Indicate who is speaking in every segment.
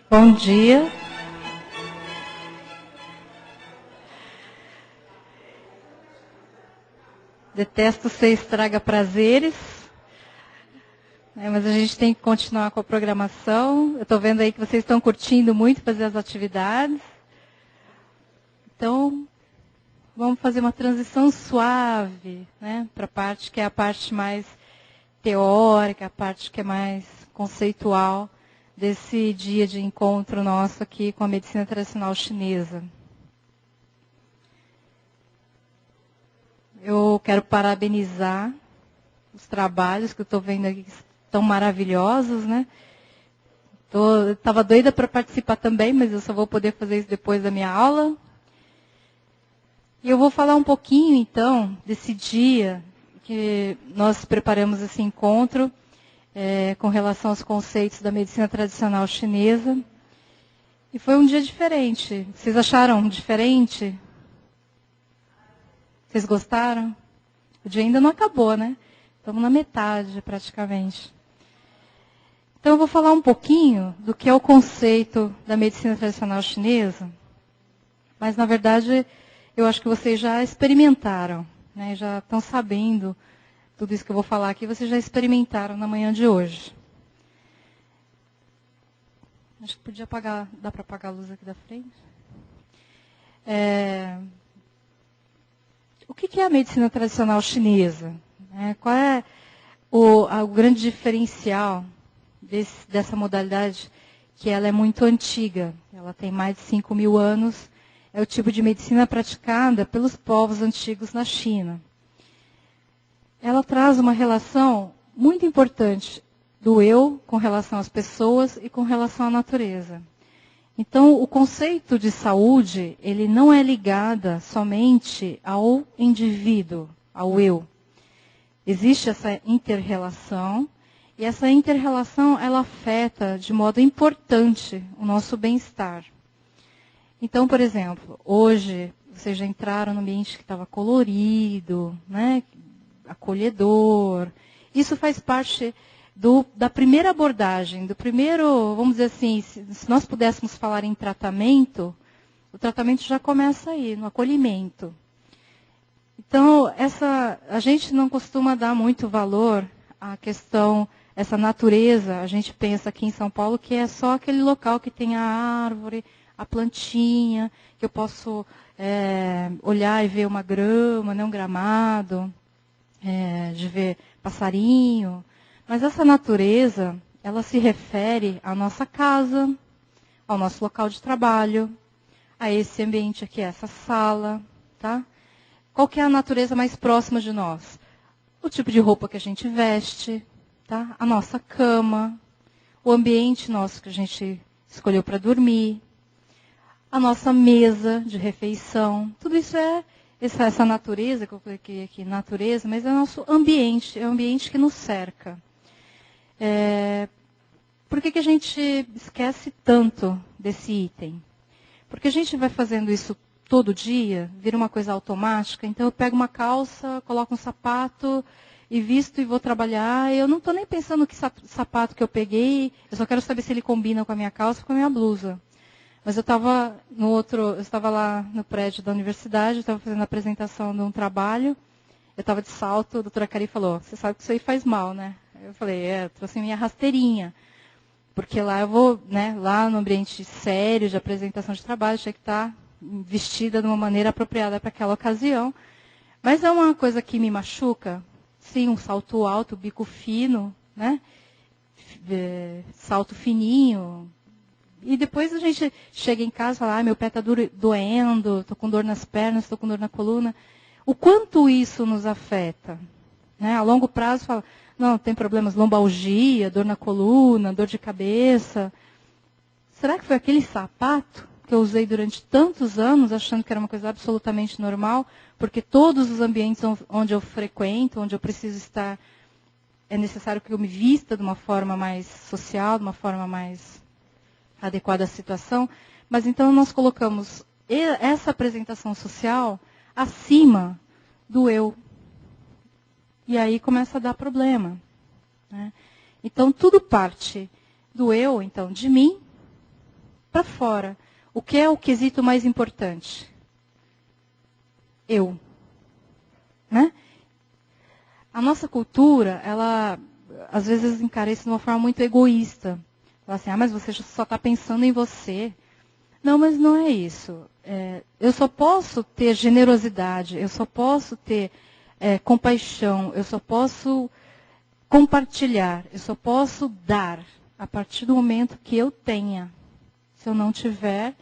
Speaker 1: Bom dia. Detesto ser estraga prazeres, mas a gente tem que continuar com a programação. Eu estou vendo aí que vocês estão curtindo muito fazer as atividades. Então, vamos fazer uma transição suave, né, para a parte que é a parte mais teórica, a parte que é mais conceitual desse dia de encontro nosso aqui com a medicina tradicional chinesa. Eu quero parabenizar os trabalhos que eu estou vendo aqui, que estão maravilhosos, né? Estava doida para participar também, mas eu só vou poder fazer isso depois da minha aula. E eu vou falar um pouquinho, então, desse dia que nós preparamos esse encontro com relação aos conceitos da medicina tradicional chinesa. E foi um dia diferente. Vocês acharam diferente? Vocês gostaram? O dia ainda não acabou, né? Estamos na metade, praticamente. Então, eu vou falar um pouquinho do que é o conceito da medicina tradicional chinesa. Mas, na verdade, eu acho que vocês já experimentaram, né? Já estão sabendo tudo isso que eu vou falar aqui, vocês já experimentaram na manhã de hoje. Acho que podia apagar, dá para apagar a luz aqui da frente? O que é a medicina tradicional chinesa? Qual é o grande diferencial dessa modalidade? Que ela é muito antiga, ela tem mais de 5.000 anos, é o tipo de medicina praticada pelos povos antigos na China. Ela traz uma relação muito importante do eu com relação às pessoas e com relação à natureza. Então, o conceito de saúde, ele não é ligado somente ao indivíduo, ao eu. Existe essa inter-relação, e essa inter-relação, ela afeta de modo importante o nosso bem-estar. Então, por exemplo, hoje, vocês já entraram no ambiente que estava colorido, né, acolhedor. Isso faz parte da primeira abordagem, do primeiro, vamos dizer assim, se nós pudéssemos falar em tratamento, o tratamento já começa aí, no acolhimento. Então, a gente não costuma dar muito valor à questão, essa natureza, a gente pensa aqui em São Paulo que é só aquele local que tem a árvore, a plantinha, que eu posso olhar e ver uma grama, né, um gramado, de ver passarinho. Mas essa natureza, ela se refere à nossa casa, ao nosso local de trabalho, a esse ambiente aqui, essa sala, tá? Qual que é a natureza mais próxima de nós? O tipo de roupa que a gente veste, tá? A nossa cama, o ambiente nosso que a gente escolheu para dormir, a nossa mesa de refeição. Tudo isso é essa natureza, que eu coloquei aqui, natureza, mas é o nosso ambiente, é o ambiente que nos cerca. Por que a gente esquece tanto desse item? Porque a gente vai fazendo isso todo dia, vira uma coisa automática. Então eu pego uma calça, coloco um sapato e visto e vou trabalhar. Eu não estou nem pensando que sapato que eu peguei, eu só quero saber se ele combina com a minha calça ou com a minha blusa. Mas eu estava lá no prédio da universidade, estava fazendo a apresentação de um trabalho, eu estava de salto, a doutora Cari falou, você sabe que isso aí faz mal, né? Eu falei, trouxe minha rasteirinha. Porque lá eu vou, né, lá no ambiente sério de apresentação de trabalho, tinha que estar vestida de uma maneira apropriada para aquela ocasião. Mas é uma coisa que me machuca. Sim, um salto alto, bico fino, né? Salto fininho. E depois a gente chega em casa e fala, meu pé está doendo, estou com dor nas pernas, estou com dor na coluna. O quanto isso nos afeta? Né? A longo prazo fala, não, tem problemas, lombalgia, dor na coluna, dor de cabeça. Será que foi aquele sapato que eu usei durante tantos anos, achando que era uma coisa absolutamente normal? Porque todos os ambientes onde eu frequento, onde eu preciso estar, é necessário que eu me vista de uma forma mais social, de uma forma mais adequada à situação. Mas então nós colocamos essa apresentação social acima do eu. E aí começa a dar problema. Né? Então, tudo parte do eu, então, de mim, para fora. O que é o quesito mais importante? Eu. Né? A nossa cultura, ela às vezes encara isso de uma forma muito egoísta. Fala assim, mas você só está pensando em você. Não, mas não é isso. Eu só posso ter generosidade, eu só posso ter compaixão, eu só posso compartilhar, eu só posso dar a partir do momento que eu tenha. Se eu não tiver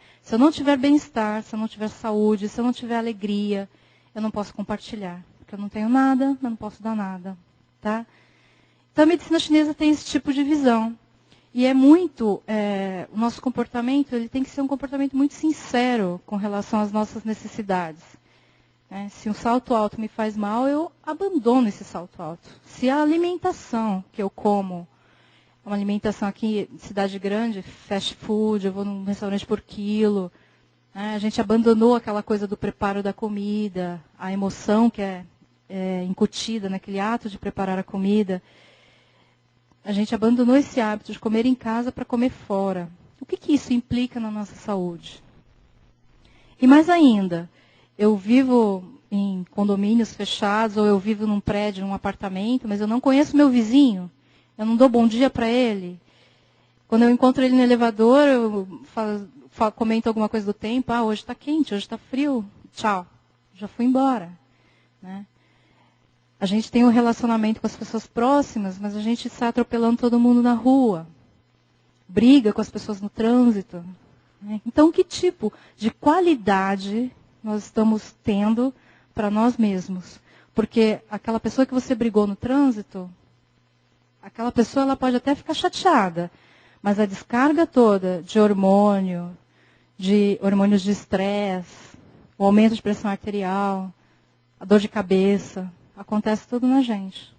Speaker 1: bem-estar, se eu não tiver saúde, se eu não tiver alegria, eu não posso compartilhar. Porque eu não tenho nada, eu não posso dar nada. Tá? Então a medicina chinesa tem esse tipo de visão. E é muito, o nosso comportamento, ele tem que ser um comportamento muito sincero com relação às nossas necessidades. Se um salto alto me faz mal, eu abandono esse salto alto. Se a alimentação que eu como, uma alimentação aqui em cidade grande, fast food, eu vou num restaurante por quilo, a gente abandonou aquela coisa do preparo da comida, a emoção que é incutida naquele ato de preparar a comida. A gente abandonou esse hábito de comer em casa para comer fora. O que isso implica na nossa saúde? E mais ainda, eu vivo em condomínios fechados, ou eu vivo num prédio, num apartamento, mas eu não conheço meu vizinho. Eu não dou bom dia para ele. Quando eu encontro ele no elevador, eu comento alguma coisa do tempo. Hoje está quente, hoje está frio. Tchau. Já fui embora. Né? A gente tem um relacionamento com as pessoas próximas, mas a gente está atropelando todo mundo na rua. Briga com as pessoas no trânsito. Né? Então, que tipo de qualidade nós estamos tendo para nós mesmos? Porque aquela pessoa que você brigou no trânsito, aquela pessoa ela pode até ficar chateada, mas a descarga toda de hormônios de estresse, o aumento de pressão arterial, a dor de cabeça, acontece tudo na gente.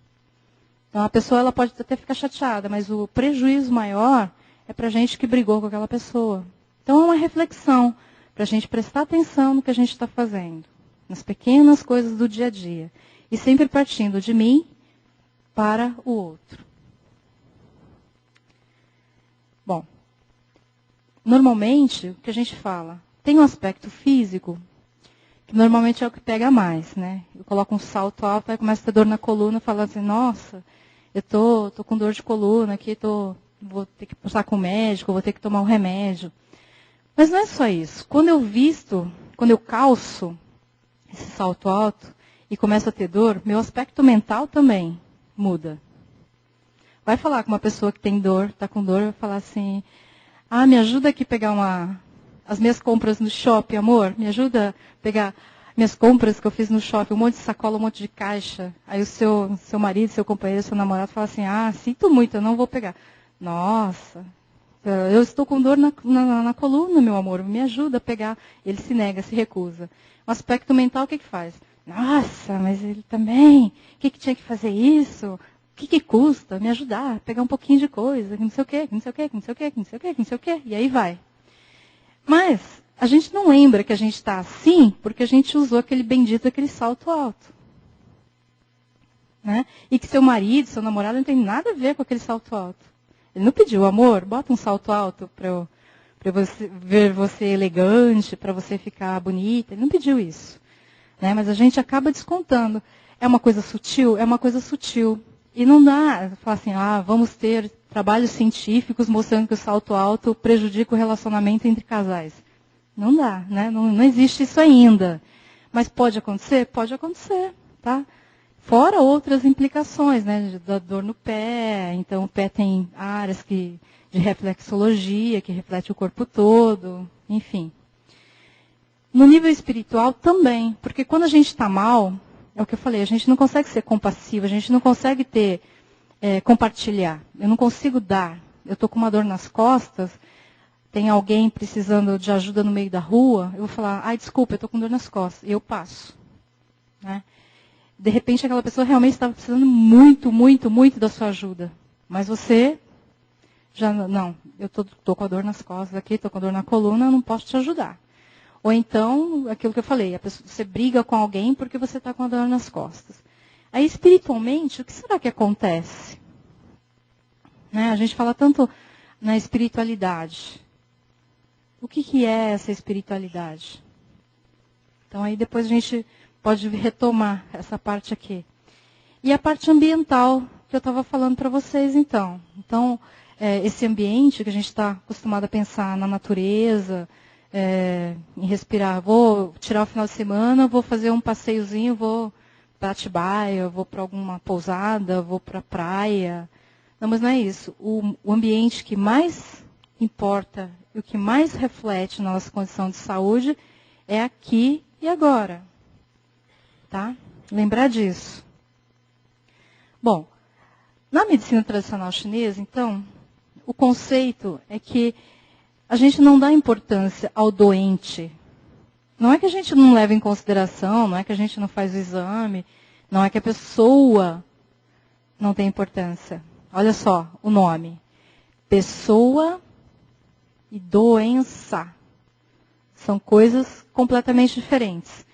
Speaker 1: Então a pessoa ela pode até ficar chateada, mas o prejuízo maior é para a gente que brigou com aquela pessoa. Então é uma reflexão para a gente prestar atenção no que a gente está fazendo, nas pequenas coisas do dia a dia. E sempre partindo de mim para o outro. Bom, normalmente, o que a gente fala, tem um aspecto físico, que normalmente é o que pega mais, né? Eu coloco um salto alto, aí começa a ter dor na coluna, falo assim, nossa, eu tô com dor de coluna aqui, vou ter que passar com o médico, vou ter que tomar um remédio. Mas não é só isso. Quando eu calço esse salto alto e começo a ter dor, meu aspecto mental também muda. Vai falar com uma pessoa que tem dor, está com dor, vai falar assim, me ajuda aqui a pegar as minhas compras no shopping, amor, me ajuda a pegar minhas compras que eu fiz no shopping, um monte de sacola, um monte de caixa. Aí o seu marido, seu companheiro, seu namorado fala assim, sinto muito, eu não vou pegar. Nossa, eu estou com dor na coluna, meu amor, me ajuda a pegar. Ele se nega, se recusa. O aspecto mental, o que faz? Nossa, mas ele também, o que tinha que fazer isso? O que custa me ajudar a pegar um pouquinho de coisa, que não sei o quê, que não sei o quê, que não sei o quê, que não sei o quê, que não sei o quê, e aí vai. Mas a gente não lembra que a gente está assim porque a gente usou aquele salto alto. Né? E que seu marido, seu namorado não tem nada a ver com aquele salto alto. Ele não pediu, amor, bota um salto alto para você ver você elegante, para você ficar bonita. Ele não pediu isso. Né? Mas a gente acaba descontando. É uma coisa sutil? É uma coisa sutil. E não dá falar assim, vamos ter trabalhos científicos mostrando que o salto alto prejudica o relacionamento entre casais. Não dá, né? Não existe isso ainda. Mas pode acontecer? Pode acontecer, tá? Fora outras implicações, né? Da dor no pé, então o pé tem áreas de reflexologia, que reflete o corpo todo, enfim. No nível espiritual também, porque quando a gente está mal, é o que eu falei, a gente não consegue ser compassivo, a gente não consegue compartilhar. Eu não consigo dar. Eu estou com uma dor nas costas, tem alguém precisando de ajuda no meio da rua, eu vou falar, desculpa, eu estou com dor nas costas. E eu passo. Né? De repente, aquela pessoa realmente estava precisando muito, muito, muito da sua ajuda. Mas você já, não, eu estou com a dor nas costas aqui, estou com a dor na coluna, eu não posso te ajudar. Ou então, aquilo que eu falei, você briga com alguém porque você está com a dor nas costas. Aí, espiritualmente, o que será que acontece? Né? A gente fala tanto na espiritualidade. O que é essa espiritualidade? Então, aí depois a gente pode retomar essa parte aqui. E a parte ambiental, que eu estava falando para vocês, então. Então, esse ambiente que a gente está acostumado a pensar na natureza, em respirar. Vou tirar o final de semana, vou fazer um passeiozinho, vou para Atibaia, vou para alguma pousada, vou para a praia. Não, mas não é isso. O ambiente que mais importa e o que mais reflete na nossa condição de saúde é aqui e agora. Tá? Lembrar disso. Bom, na medicina tradicional chinesa, então, o conceito é que a gente não dá importância ao doente. Não é que a gente não leva em consideração, não é que a gente não faz o exame, não é que a pessoa não tem importância. Olha só o nome. Pessoa e doença. São coisas completamente diferentes.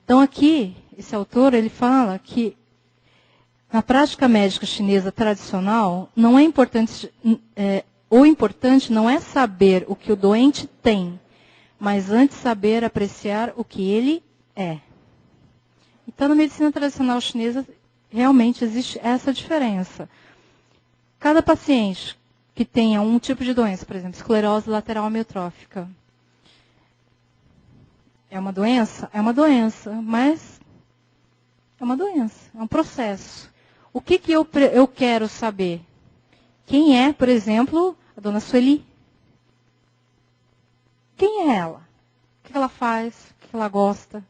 Speaker 1: Então aqui, esse autor, ele fala que na prática médica chinesa tradicional, não é importante, o importante não é saber o que o doente tem, mas antes saber apreciar o que ele é. Então, na medicina tradicional chinesa, realmente existe essa diferença. Cada paciente que tenha um tipo de doença, por exemplo, esclerose lateral amiotrófica, é uma doença? É uma doença, mas é uma doença, é um processo. O que eu quero saber? Quem é, por exemplo, a dona Sueli? Quem é ela? O que ela faz? O que ela gosta?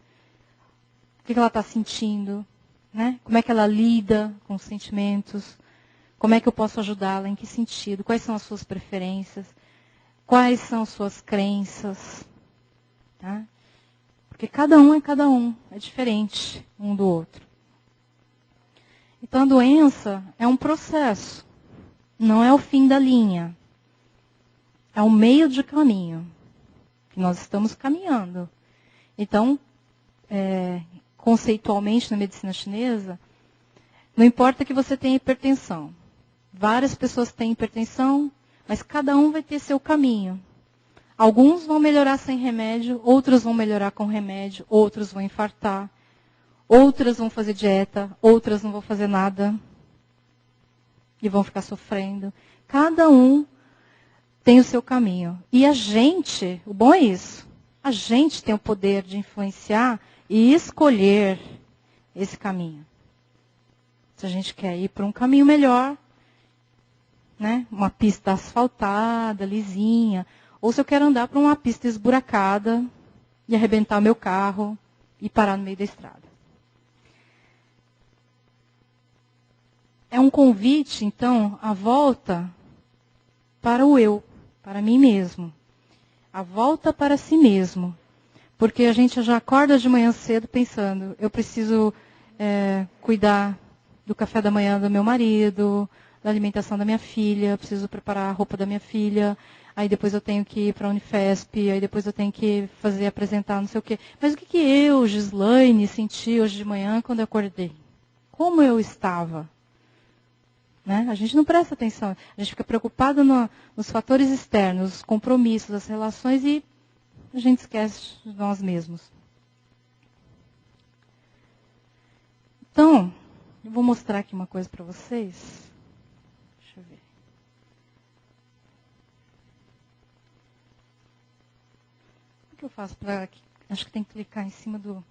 Speaker 1: O que ela está sentindo? Né? Como é que ela lida com os sentimentos? Como é que eu posso ajudá-la? Em que sentido? Quais são as suas preferências? Quais são as suas crenças? Tá? Porque cada um, é diferente um do outro. Então a doença é um processo, não é o fim da linha. É o meio de caminho que nós estamos caminhando. Então, conceitualmente na medicina chinesa, não importa que você tenha hipertensão. Várias pessoas têm hipertensão, mas cada um vai ter seu caminho. Alguns vão melhorar sem remédio, outros vão melhorar com remédio, outros vão infartar, outras vão fazer dieta, outras não vão fazer nada e vão ficar sofrendo. Cada um tem o seu caminho. E a gente, o bom é isso, a gente tem o poder de influenciar e escolher esse caminho. Se a gente quer ir para um caminho melhor, né, uma pista asfaltada, lisinha, ou se eu quero andar para uma pista esburacada e arrebentar o meu carro e parar no meio da estrada. É um convite, então, à volta para o eu, para mim mesmo. A volta para si mesmo. Porque a gente já acorda de manhã cedo pensando, eu preciso cuidar do café da manhã do meu marido, da alimentação da minha filha, preciso preparar a roupa da minha filha, aí depois eu tenho que ir para a Unifesp, aí depois eu tenho que apresentar não sei o quê. Mas o que eu, Gislaine, senti hoje de manhã quando eu acordei? Como eu estava? Né? A gente não presta atenção, a gente fica preocupado nos fatores externos, os compromissos, as relações e a gente esquece de nós mesmos. Então, eu vou mostrar aqui uma coisa para vocês. Deixa eu ver. O que eu faço para... Acho que tem que clicar em cima do...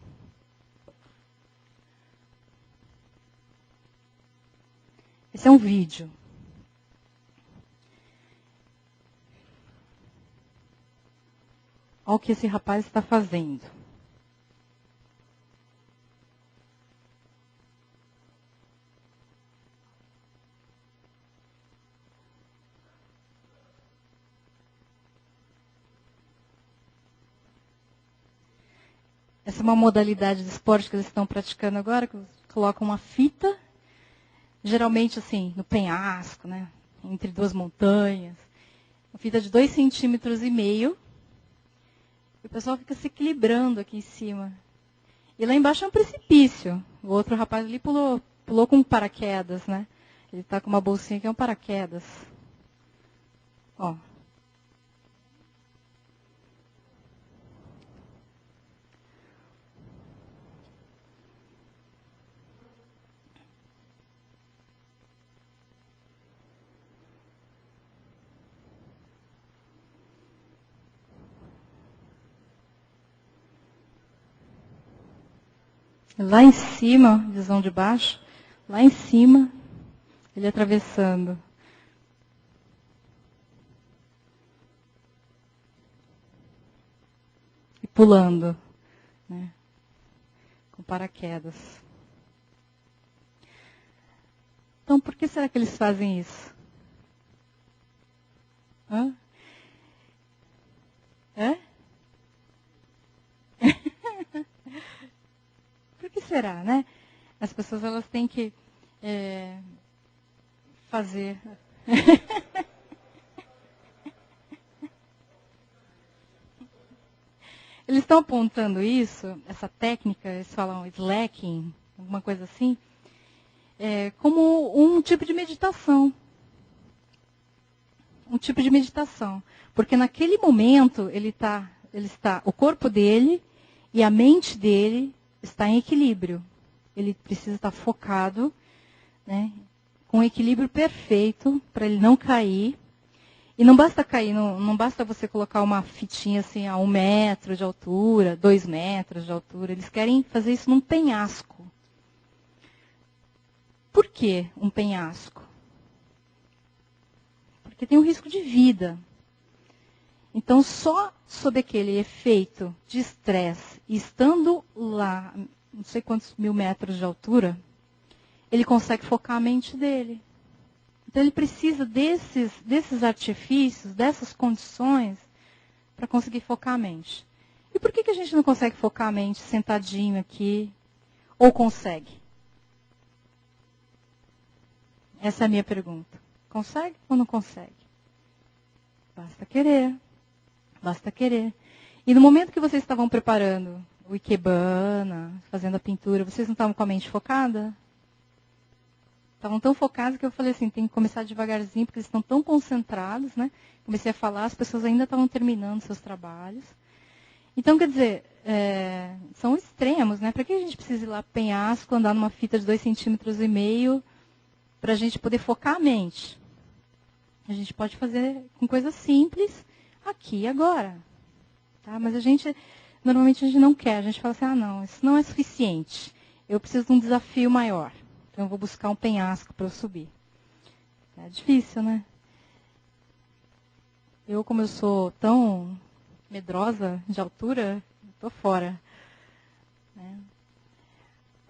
Speaker 1: Esse é um vídeo. Olha o que esse rapaz está fazendo. Essa é uma modalidade de esporte que eles estão praticando agora, que colocam uma fita, geralmente assim, no penhasco, né? Entre duas montanhas. Uma fita de 2,5 centímetros. E o pessoal fica se equilibrando aqui em cima. E lá embaixo é um precipício. O outro rapaz ali pulou com um paraquedas, né? Ele está com uma bolsinha que é um paraquedas. Ó. Lá em cima, visão de baixo, lá em cima, ele atravessando. E pulando, né? Com paraquedas. Então, por que será que eles fazem isso? Hã? É? Por que será, né? As pessoas elas têm que fazer. Eles estão apontando isso, essa técnica, eles falam slacking, alguma coisa assim, como um tipo de meditação. Um tipo de meditação. Porque naquele momento o corpo dele e a mente dele está em equilíbrio. Ele precisa estar focado, né, com um equilíbrio perfeito para ele não cair. E não basta cair, não basta você colocar uma fitinha assim a 1 metro de altura, 2 metros de altura. Eles querem fazer isso num penhasco. Por que um penhasco? Porque tem um risco de vida. Então, só sob aquele efeito de estresse, estando lá, não sei quantos 1000 metros de altura, ele consegue focar a mente dele. Então, ele precisa desses artifícios, dessas condições, para conseguir focar a mente. E por que a gente não consegue focar a mente sentadinho aqui? Ou consegue? Essa é a minha pergunta. Consegue ou não consegue? Basta querer. Basta querer. E no momento que vocês estavam preparando o ikebana, fazendo a pintura, vocês não estavam com a mente focada? Estavam tão focados que eu falei assim, tem que começar devagarzinho, porque eles estão tão concentrados, né? Comecei a falar, as pessoas ainda estavam terminando seus trabalhos. Então, quer dizer, são extremos, né? Para que a gente precisa ir lá penhasco, andar numa fita de 2,5 centímetros para a gente poder focar a mente? A gente pode fazer com coisas simples, aqui e agora. Tá? Mas normalmente a gente não quer. A gente fala assim, não, isso não é suficiente. Eu preciso de um desafio maior. Então eu vou buscar um penhasco para eu subir. É difícil, né? Como eu sou tão medrosa de altura, estou fora. Né?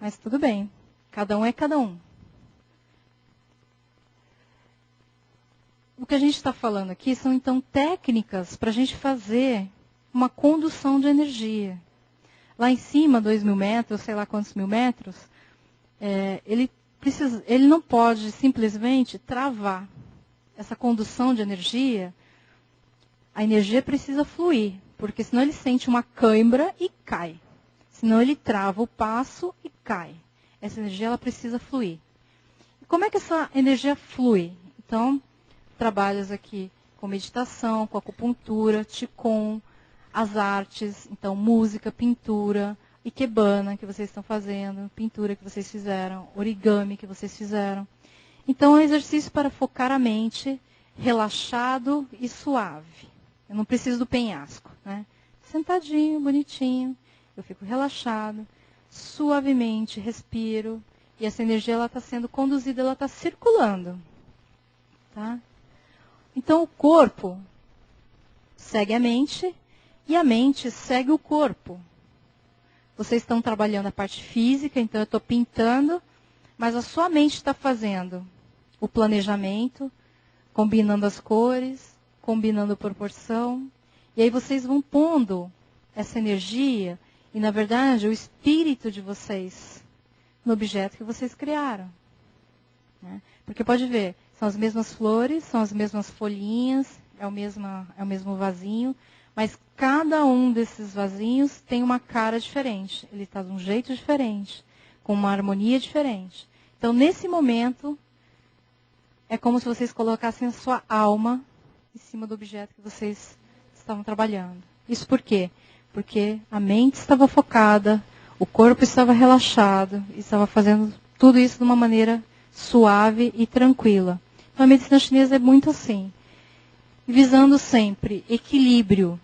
Speaker 1: Mas tudo bem. Cada um é cada um. O que a gente está falando aqui são, então, técnicas para a gente fazer uma condução de energia. Lá em cima, 2.000 metros, sei lá quantos 1.000 metros, ele não pode simplesmente travar essa condução de energia. A energia precisa fluir, porque senão ele sente uma cãibra e cai. Senão ele trava o passo e cai. Essa energia ela precisa fluir. E como é que essa energia flui? Então, trabalhos aqui com meditação, com acupuntura, qigong, as artes, então música, pintura, ikebana que vocês estão fazendo, pintura que vocês fizeram, origami que vocês fizeram. Então é um exercício para focar a mente relaxado e suave. Eu não preciso do penhasco, né? Sentadinho, bonitinho, eu fico relaxado, suavemente respiro e essa energia ela está sendo conduzida, ela está circulando, tá? Então o corpo segue a mente e a mente segue o corpo. Vocês estão trabalhando a parte física, então eu estou pintando, mas a sua mente está fazendo o planejamento, combinando as cores, combinando a proporção. E aí vocês vão pondo essa energia e, na verdade, o espírito de vocês no objeto que vocês criaram. Né? Porque pode ver, são as mesmas flores, são as mesmas folhinhas, é o mesmo vasinho, mas cada um desses vasinhos tem uma cara diferente. Ele está de um jeito diferente, com uma harmonia diferente. Então, nesse momento, é como se vocês colocassem a sua alma em cima do objeto que vocês estavam trabalhando. Isso por quê? Porque a mente estava focada, o corpo estava relaxado, e estava fazendo tudo isso de uma maneira suave e tranquila. Então, a medicina chinesa é muito assim, visando sempre equilíbrio,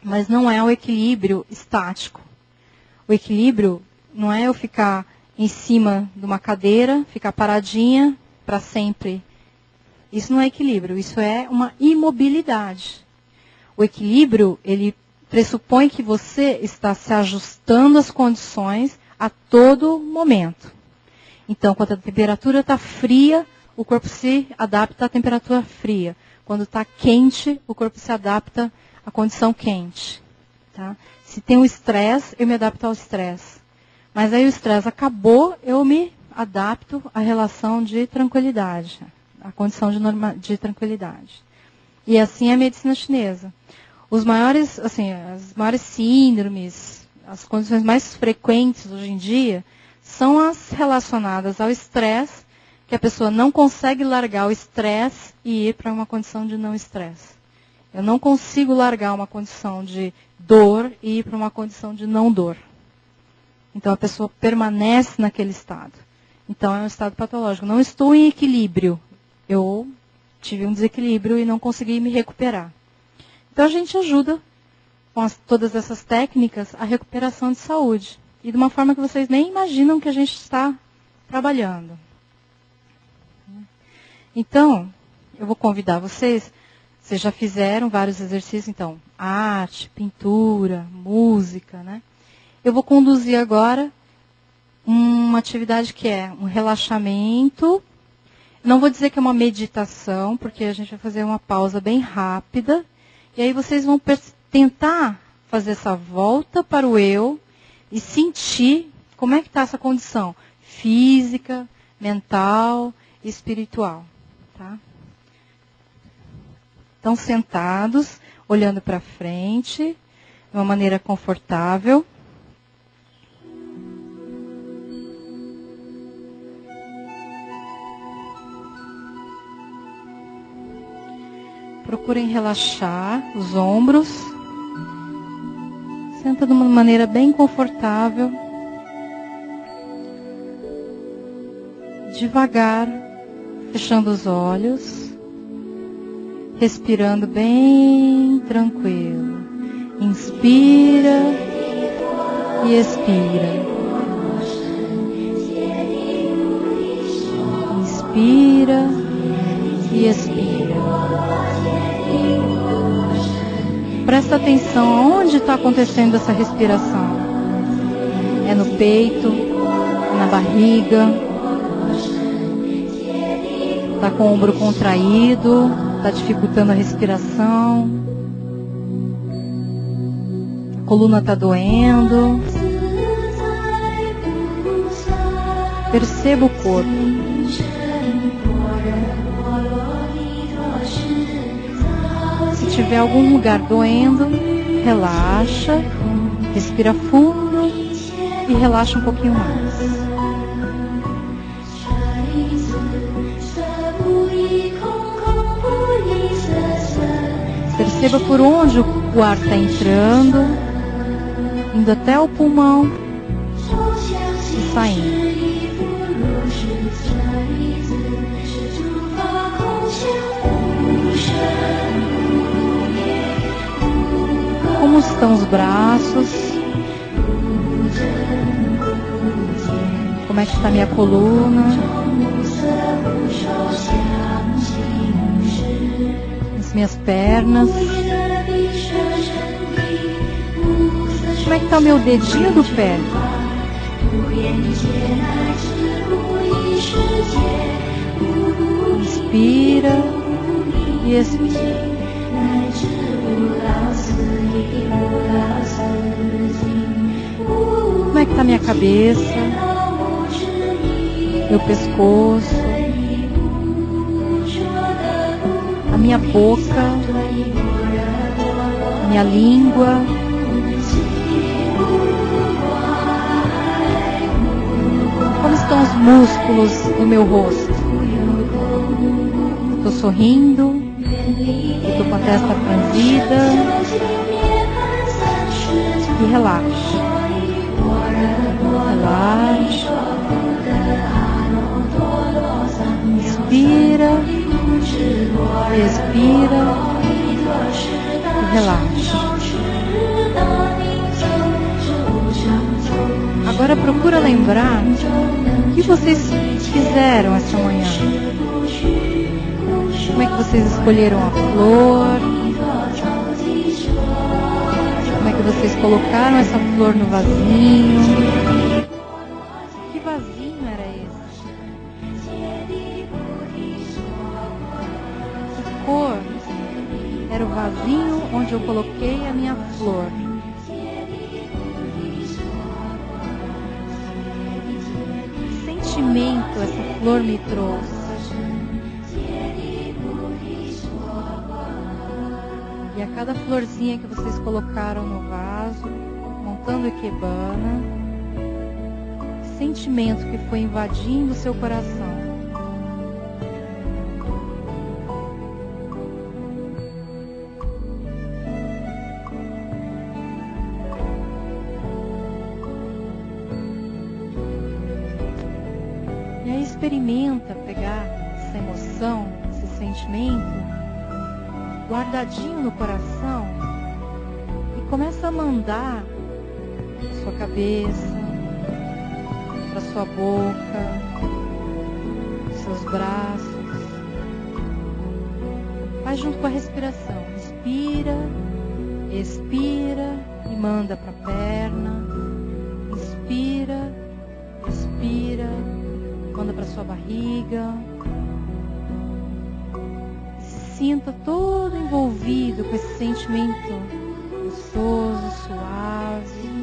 Speaker 1: mas não é um equilíbrio estático. O equilíbrio não é eu ficar em cima de uma cadeira, ficar paradinha para sempre. Isso não é equilíbrio, isso é uma imobilidade. O equilíbrio, ele pressupõe que você está se ajustando às condições a todo momento. Então, quando a temperatura está fria, o corpo se adapta à temperatura fria. Quando está quente, o corpo se adapta à condição quente. Tá? Se tem um estresse, eu me adapto ao estresse. Mas aí o estresse acabou, eu me adapto à relação de tranquilidade, à condição de tranquilidade. E assim é a medicina chinesa. As maiores síndromes, as condições mais frequentes hoje em dia, são as relacionadas ao estresse, que a pessoa não consegue largar o estresse e ir para uma condição de não estresse. Eu não consigo largar uma condição de dor e ir para uma condição de não dor. Então a pessoa permanece naquele estado. Então é um estado patológico. Não estou em equilíbrio. Eu tive um desequilíbrio e não consegui me recuperar. Então a gente ajuda com todas essas técnicas a recuperação de saúde. E de uma forma que vocês nem imaginam que a gente está trabalhando. Então, eu vou convidar vocês já fizeram vários exercícios, então, arte, pintura, música, né? Eu vou conduzir agora uma atividade que é um relaxamento. Não vou dizer que é uma meditação, porque a gente vai fazer uma pausa bem rápida. E aí vocês vão tentar fazer essa volta para o eu e sentir como é que está essa condição física, mental e espiritual. Tá? Estão sentados, olhando para frente, de uma maneira confortável. Procurem relaxar os ombros. Senta de uma maneira bem confortável. Devagar, fechando os olhos. Respirando bem tranquilo. Inspira e expira. Inspira e expira. Presta atenção aonde está acontecendo essa respiração. É no peito, na barriga. Está com o ombro contraído, está dificultando a respiração. A coluna está doendo. Perceba o corpo. Se tiver algum lugar doendo, relaxa, respira fundo e relaxa um pouquinho mais. Perceba por onde o ar está entrando, indo até o pulmão e saindo. Como estão os braços? Como é que está a minha coluna? As minhas pernas? Como é que está o meu dedinho do pé? Inspira e expira. Como é que está a minha cabeça? Meu pescoço? A minha boca? Minha língua? Como estão os músculos do meu rosto? Estou sorrindo? Estou com a testa franzida? E relaxa. Relaxa. Inspira. Expira. E relaxa. Agora Agora procura lembrar o que vocês fizeram essa manhã. Como é que vocês escolheram a flor? Como é que vocês colocaram essa flor no vasinho? Que vasinho era esse? Que cor era o vasinho onde eu coloquei a minha flor? Que sentimento essa flor me trouxe? E a cada florzinha que vocês colocaram no vaso, montando ikebana, que sentimento que foi invadindo o seu coração? E aí experimenta pegar essa emoção, esse sentimento, guardadinho no coração, e começa a mandar para sua cabeça, para sua boca, seus braços. Vai junto com a respiração. Inspira, expira e manda para a perna. Inspira, expira, manda para sua barriga. Sinta todo envolvido com esse sentimento gostoso, suave.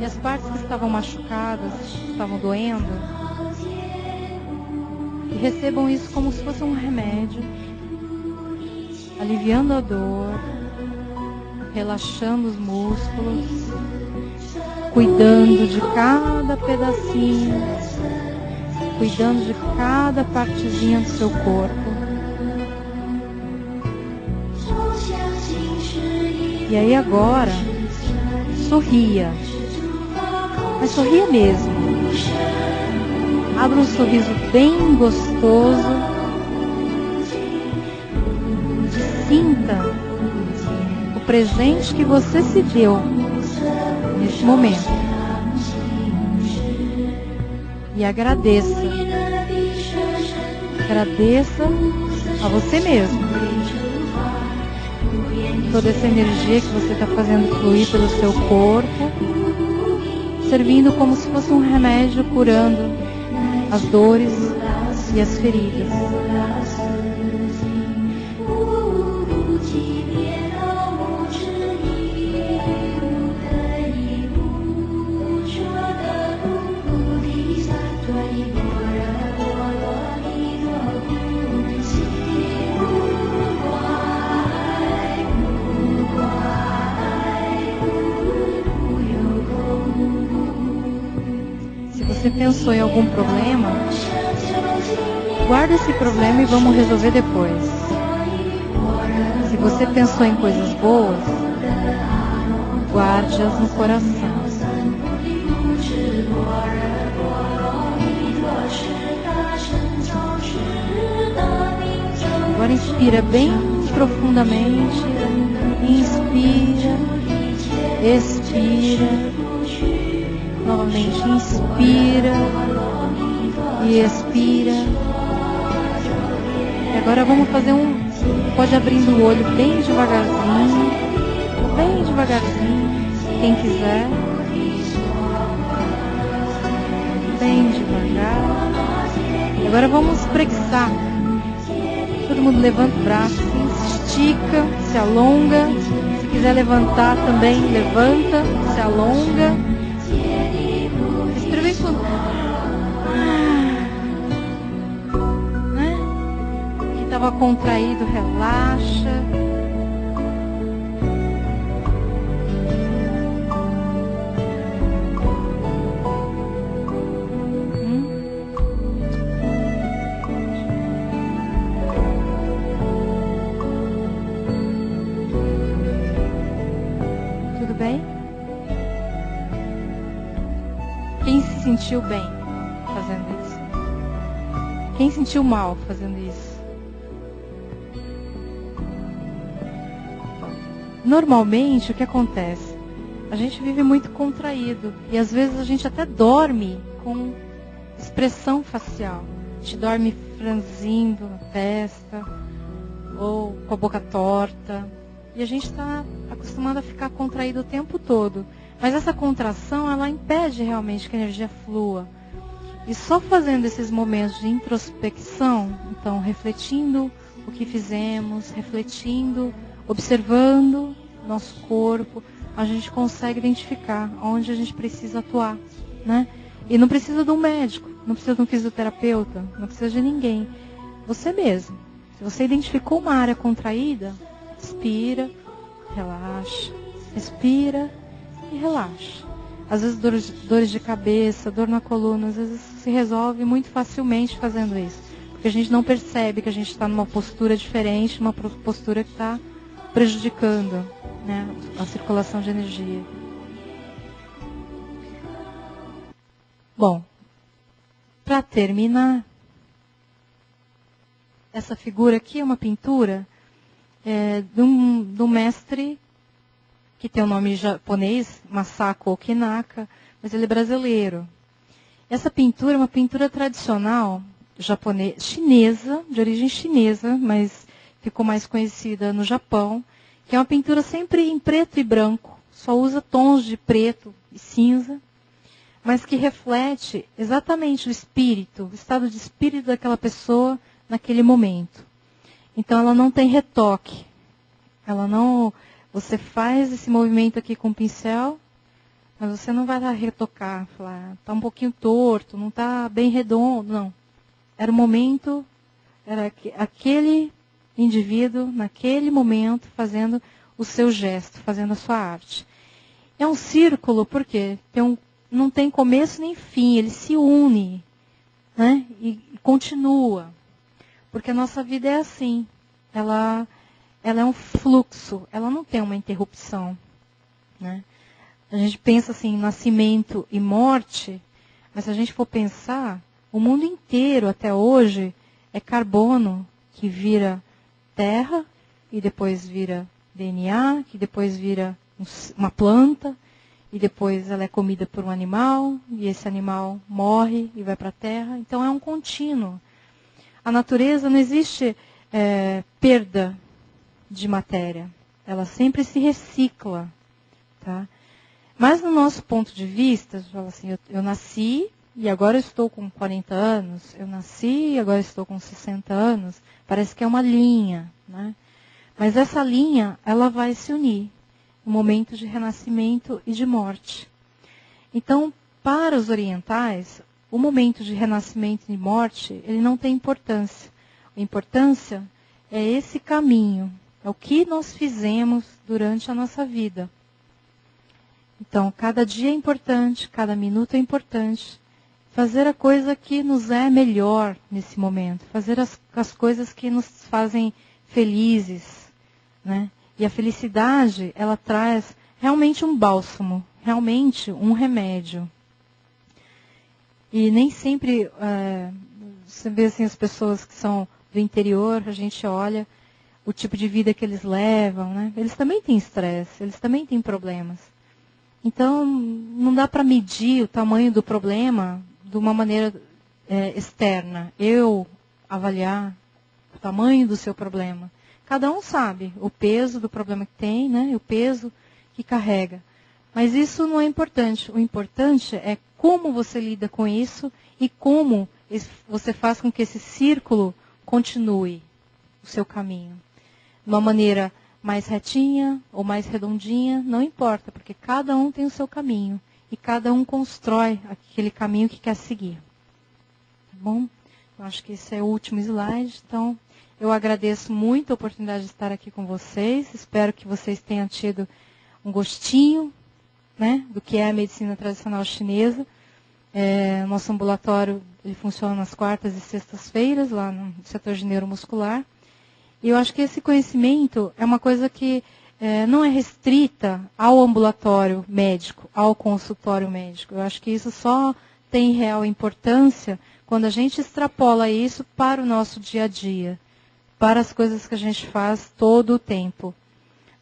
Speaker 1: E as partes que estavam machucadas, estavam doendo, e recebam isso como se fosse um remédio, aliviando a dor, relaxando os músculos, cuidando de cada pedacinho, cuidando de cada partezinha do seu corpo. E aí agora, sorria. Mas sorria mesmo. Abra um sorriso bem gostoso. Sinta o presente que você se deu nesse momento. E agradeça. Agradeça a você mesmo. Toda essa energia que você está fazendo fluir pelo seu corpo, servindo como se fosse um remédio, curando as dores e as feridas. Você pensou em algum problema, guarda esse problema e vamos resolver depois. Se você pensou em coisas boas, guarde-as no coração. Agora inspira bem profundamente, inspira, expira. Novamente, inspira e expira. E agora vamos fazer pode abrindo o olho bem devagarzinho, quem quiser. Bem devagar. E agora vamos espreguiçar. Todo mundo levanta o braço, se estica, se alonga. Se quiser levantar também, levanta, se alonga. Estava contraído, relaxa. Tudo bem? Quem se sentiu bem fazendo isso? Quem sentiu mal fazendo isso? Normalmente, o que acontece? a gente vive muito contraído. E às vezes a gente até dorme com expressão facial. A gente dorme franzindo a testa, ou com a boca torta. E a gente está acostumado a ficar contraído o tempo todo. Mas essa contração, ela impede realmente que a energia flua. E só fazendo esses momentos de introspecção, então refletindo o que fizemos, refletindo, observando nosso corpo, a gente consegue identificar onde a gente precisa atuar, né? E não precisa de um médico, não precisa de um fisioterapeuta, não precisa de ninguém. Você mesmo. Se você identificou uma área contraída, respira, relaxa, respira e relaxa. Às vezes dores de cabeça, dor na coluna, às vezes se resolve muito facilmente fazendo isso. Porque a gente não percebe que a gente está numa postura diferente, uma postura que está prejudicando, né, a circulação de energia. Bom, para terminar, essa figura aqui é uma pintura de um mestre que tem o nome japonês, Masako Okinaka, mas ele é brasileiro. Essa pintura é uma pintura tradicional chinesa, de origem chinesa, mas ficou mais conhecida no Japão, que é uma pintura sempre em preto e branco, só usa tons de preto e cinza, mas que reflete exatamente o espírito, o estado de espírito daquela pessoa naquele momento. Então ela não tem retoque. Você faz esse movimento aqui com o pincel, mas você não vai lá retocar, falar, está um pouquinho torto, não está bem redondo, não. Era o momento, era aquele indivíduo, naquele momento, fazendo o seu gesto, fazendo a sua arte. É um círculo, porque não tem começo nem fim, ele se une, né? E continua. Porque a nossa vida é assim. Ela é um fluxo, ela não tem uma interrupção, né? A gente pensa assim, nascimento e morte, mas se a gente for pensar, o mundo inteiro até hoje é carbono que vira terra e depois vira DNA, que depois vira uma planta e depois ela é comida por um animal e esse animal morre e vai para a terra. Então é um contínuo. A natureza não existe perda de matéria. Ela sempre se recicla. Tá? Mas no nosso ponto de vista, assim, eu nasci e agora eu estou com 40 anos. Eu nasci e agora estou com 60 anos. Parece que é uma linha. Né? Mas essa linha, ela vai se unir. No momento de renascimento e de morte. Então, para os orientais, o momento de renascimento e morte, ele não tem importância. A importância é esse caminho, é o que nós fizemos durante a nossa vida. Então, cada dia é importante, cada minuto é importante. Fazer a coisa que nos é melhor nesse momento. Fazer as coisas que nos fazem felizes. Né? E a felicidade, ela traz realmente um bálsamo, realmente um remédio. E nem sempre, você vê assim, as pessoas que são do interior, a gente olha o tipo de vida que eles levam, né? Eles também têm estresse, eles também têm problemas. Então, não dá para medir o tamanho do problema de uma maneira externa. Eu avaliar o tamanho do seu problema. Cada um sabe o peso do problema que tem, né? O peso que carrega. Mas isso não é importante. O importante é como você lida com isso e como você faz com que esse círculo continue o seu caminho. De uma maneira mais retinha ou mais redondinha, não importa, porque cada um tem o seu caminho e cada um constrói aquele caminho que quer seguir. Tá bom? Eu acho que esse é o último slide, então eu agradeço muito a oportunidade de estar aqui com vocês. Espero que vocês tenham tido um gostinho, né, do que é a medicina tradicional chinesa. Nosso ambulatório ele funciona nas quartas e sextas-feiras, lá no setor de neuromuscular. E eu acho que esse conhecimento é uma coisa que não é restrita ao ambulatório médico, ao consultório médico. Eu acho que isso só tem real importância quando a gente extrapola isso para o nosso dia a dia, para as coisas que a gente faz todo o tempo.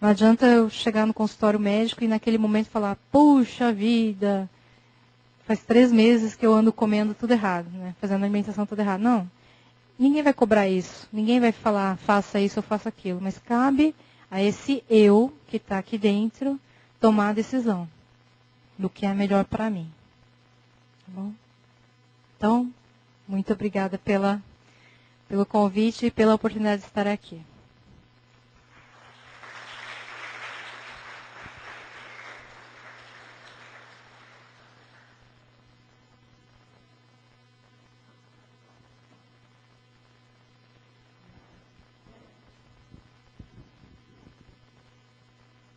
Speaker 1: Não adianta eu chegar no consultório médico e naquele momento falar, puxa vida, faz 3 meses que eu ando comendo tudo errado, né? Fazendo a alimentação tudo errado. Não. Ninguém vai cobrar isso. Ninguém vai falar, faça isso ou faça aquilo. Mas cabe a esse eu que está aqui dentro tomar a decisão do que é melhor para mim. Tá bom? Então, muito obrigada pelo convite e pela oportunidade de estar aqui.